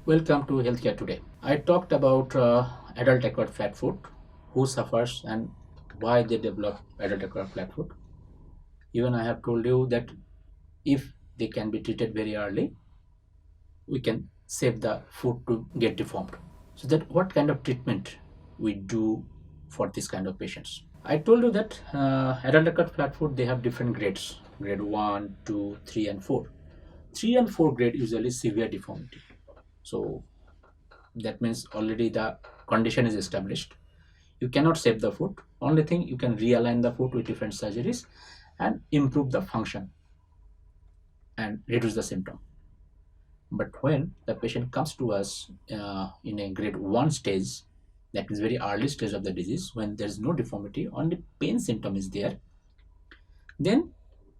Welcome to Healthcare Today. I talked about adult acquired flat foot, who suffers and why they develop adult acquired flat foot. Even I have told you that if they can be treated very early, we can save the foot to get deformed. So that what kind of treatment we do for this kind of patients? I told you that adult acquired flat foot, they have different grades: grade 1, 2, 3, and 4. 3 and 4 grade usually severe deformity. So that means already the condition is established. You cannot save the foot. Only thing, you can realign the foot with different surgeries and improve the function and reduce the symptom. But when the patient comes to us in a grade 1 stage, that is very early stage of the disease, when there is no deformity, only pain symptom is there, then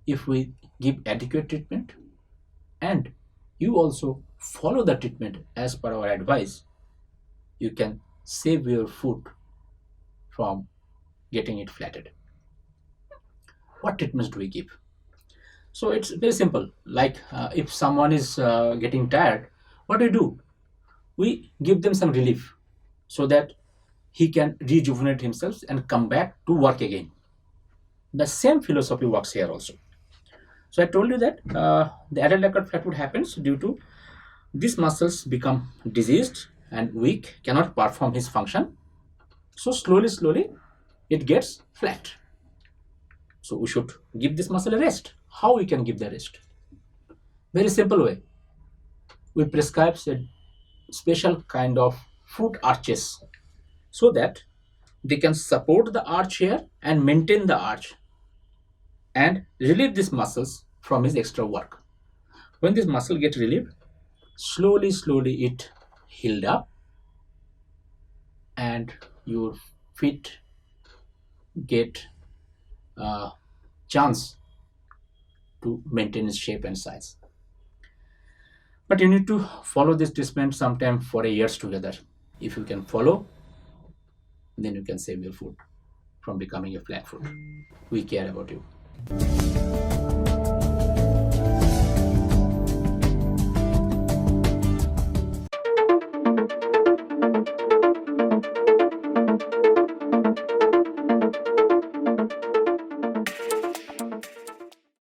if we give adequate treatment and you also follow the treatment as per our advice, you can save your foot from getting it flattened. What treatments do we give? So it's very simple. Like if someone is getting tired, what do? We give them some relief so that he can rejuvenate himself and come back to work again. The same philosophy works here also. So I told you that the adult acquired flat foot happens due to these muscles become diseased and weak, cannot perform his function. So slowly, it gets flat. So we should give this muscle a rest. How we can give the rest? Very simple way. We prescribe a special kind of foot arches so that they can support the arch here and maintain the arch and relieve these muscles from his extra work. When this muscle gets relieved, slowly it healed up and your feet get a chance to maintain its shape and size. But you need to follow this treatment sometime for a years together. If you can follow, then you can save your foot from becoming a flat foot. We care about you.